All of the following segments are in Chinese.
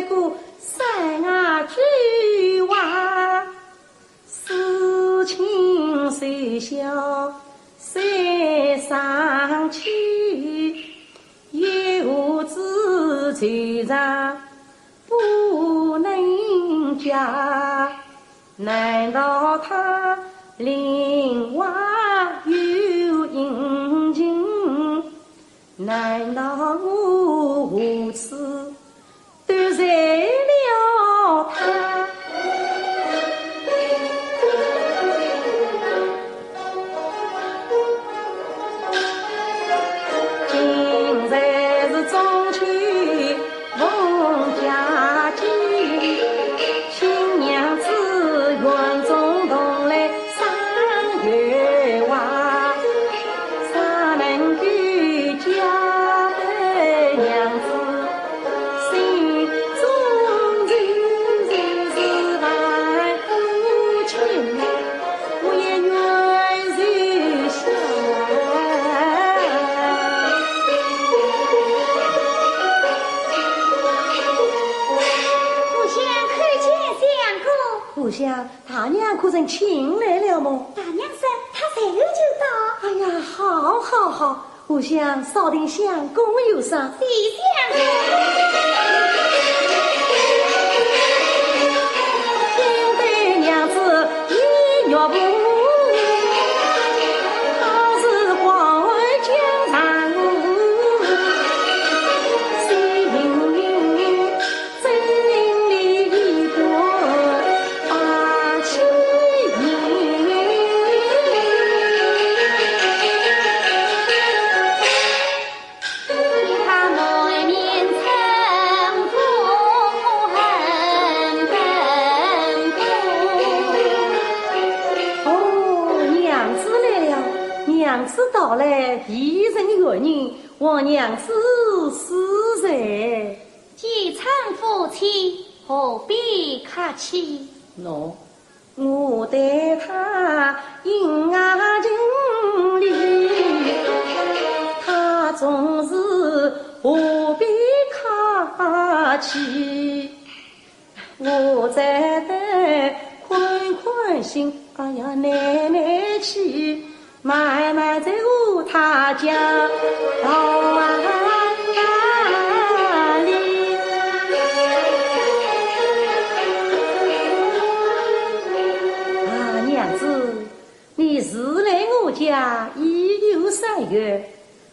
个山啊之外，事情虽小山上去，有子罪上不能嫁，难道他另外有隐情？难道我无此得罪了他？今日是中秋逢佳节，新娘子园中同来赏月娃，啥能够嫁给娘子心中是万夫情，我也愿受下。我想大娘可曾请来了么？大娘说她随后就到。哎呀，好好好，我想烧点香供有上。谢相请对娘子一月步，好似黄昏江上路，心灵真理过把情意。他满面春风恨奔波。哦，娘子来了，娘子到来，一人月人，望娘子施在。既称夫妻，何必客气？喏，我对他殷爱尽力，他总是何必客气？我在等宽宽心，哎呀，奶奶去慢慢在乎他家到啊里。啊，娘子，你是来我家已有3月，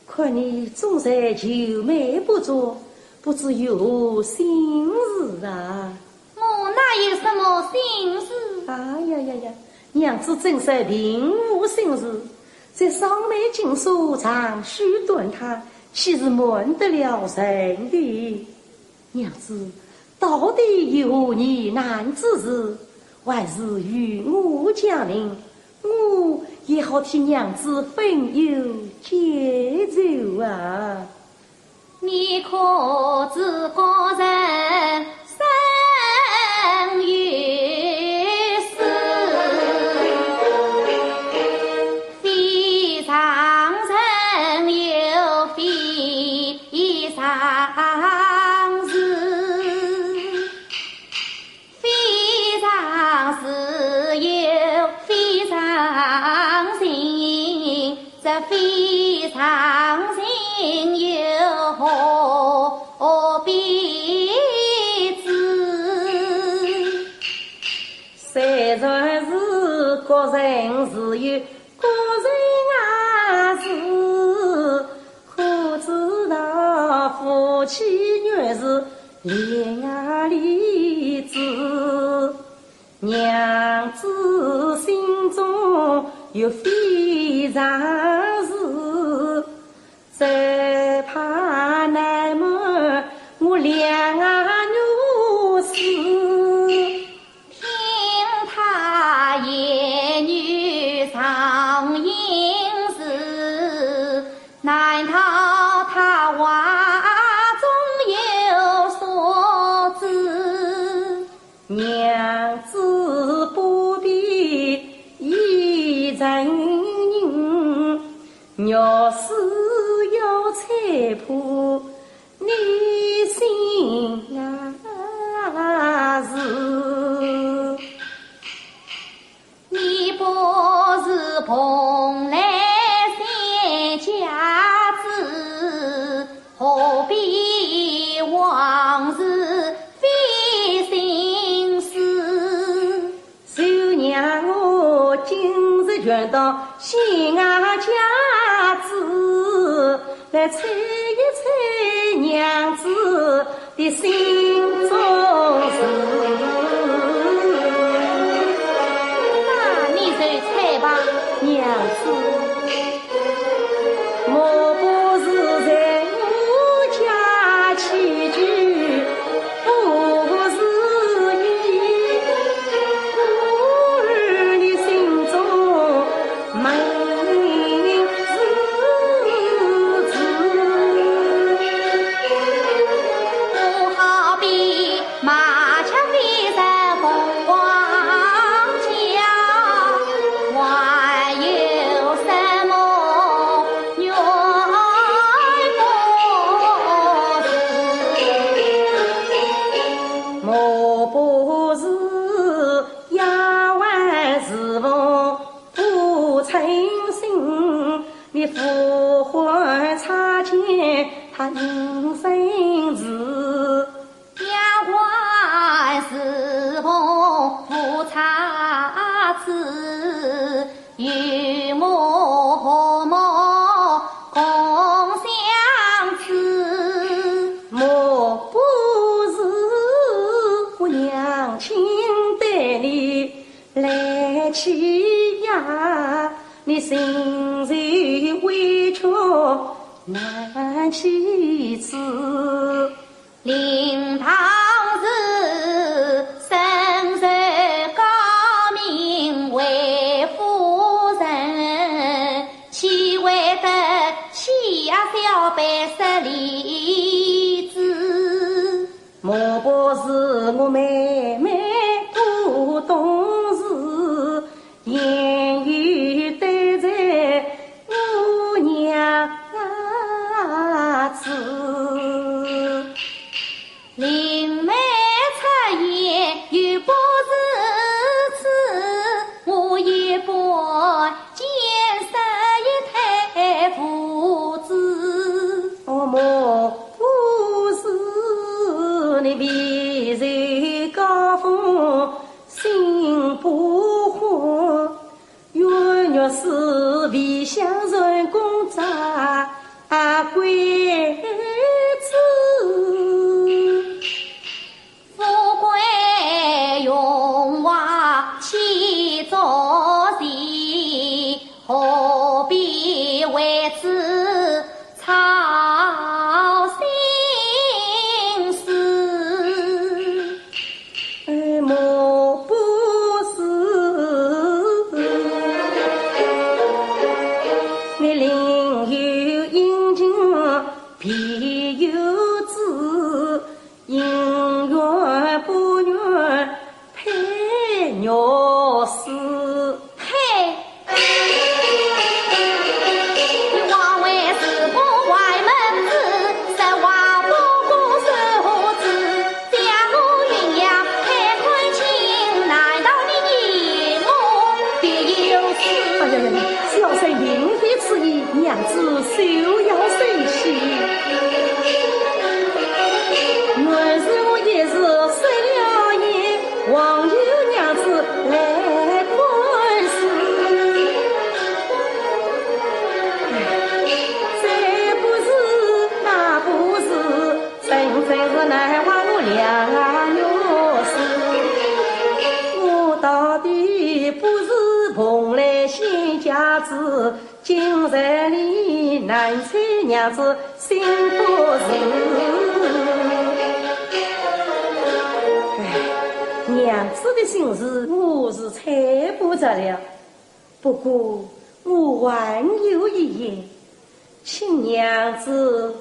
看你总在愁眉不作，不知有何心事啊？我哪有什么心事？哎呀呀呀，娘子真是并无心事，在上面经书长须断他，岂是瞒得了人的？娘子到底有何疑难之事，还是与我讲明，我也好替娘子分忧解愁啊。你可知高人生于世，非常人有非常事，非常事有非常情，这非常情有何必知？虽然是个人自有个人事，可知道夫妻原是恋爱里子，娘子心中有非常事，只怕难瞒我两女死。听他言语常应是，难道他话中有所知？娘子不必一人人，要是有菜谱，你心啊到新家子，来猜一猜娘子的心中事。那你就猜吧，娘子，莫不是在我家起居，不是你故儿你心中明是不好比马枪飞在凤凰家，还有什么女莫不是丫鬟侍奉不诚心，你复还差钱他人生事。丫鬟侍奉不差子，与我和睦共相思。莫不是我娘亲对你来欺压，你心里委屈难启齿。令堂是身受高明为夫人，岂会得欺压小辈失礼子？莫不是我妹妹不懂事，言语对在我娘子。灵媒出言又不是此，我也不见识一太父子。莫不是你为人高峰心不欢，月是为乡人公扎贵子。富贵荣华岂作戏，何必为此操心思？莫不是你另有阴晴必有知，姻缘不缘配鸟事。嘿，你枉为是个坏门子，实话不过手指，将我鸳鸯太宽情，难道你疑我必有事？哎呀呀，小生另非此意，娘子休要生气。原是我也是失了言，望有娘子来宽恕。这不是那不是，真是难忘我两月事。我到底不是蓬莱仙家子，今日里难猜娘子心不是。娘子的心事我是猜不着了，不过我还有一言，请娘子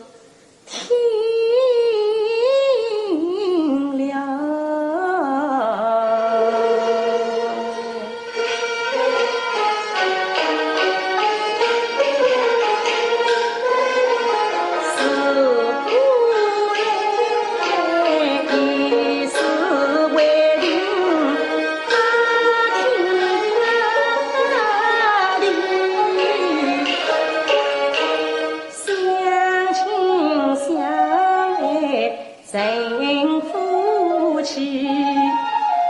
听人夫妻，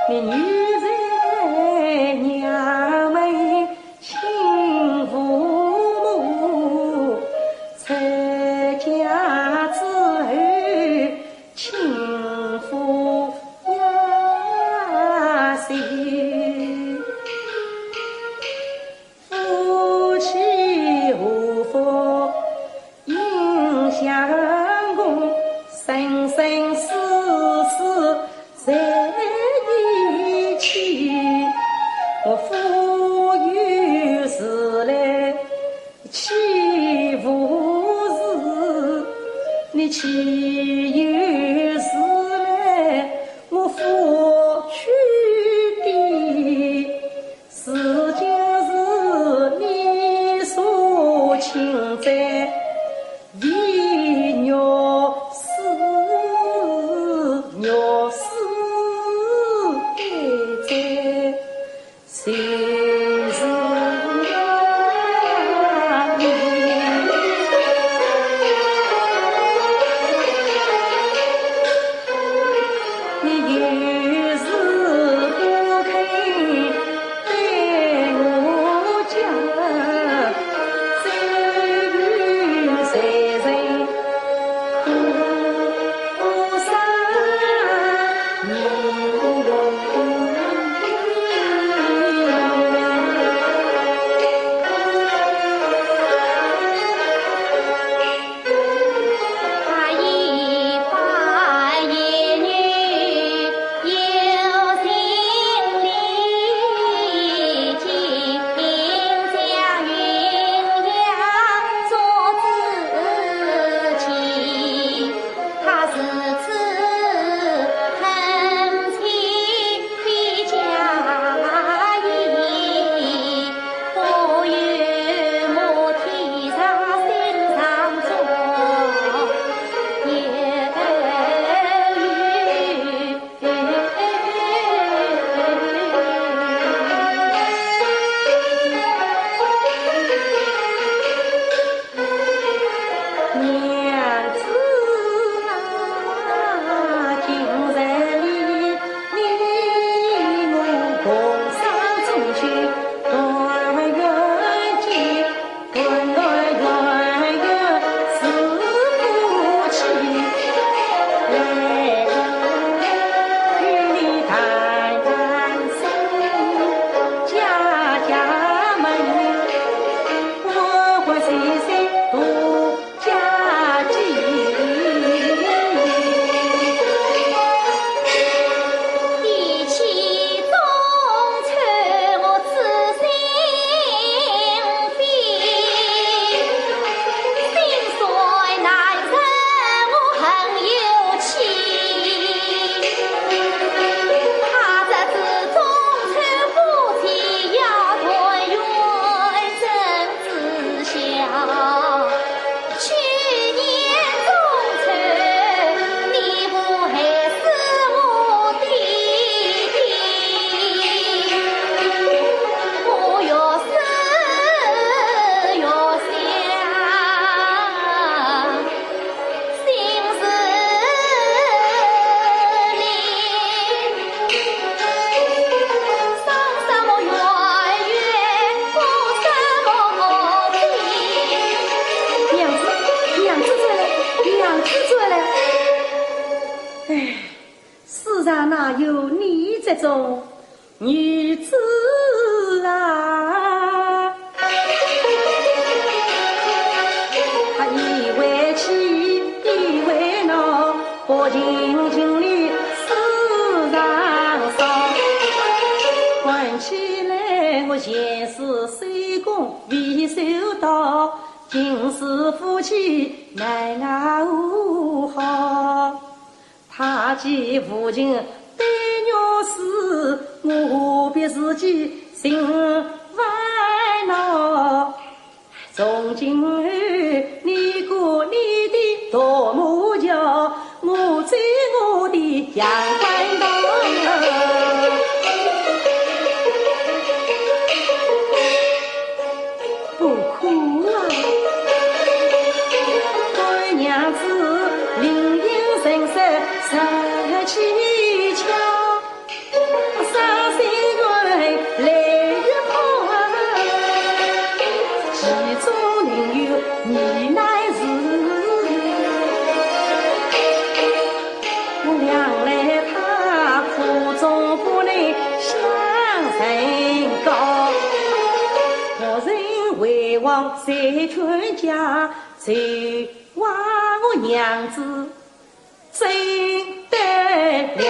你女在娘们亲。这种女子啊，她以为妻，以为奴，不尽情里世上少。问起来，我前世虽公未受到，今世夫妻奈我无好。他见父亲对我死，我别自己心烦恼。从今后你过你的独木桥，我走我的阳关道。不哭啊，我娘子灵隐神色杀气巧，伤心人泪欲抛啊，其中另有你乃是我娘来他苦中不能相人高，我人为王谁全家，谁话我娘子真得了。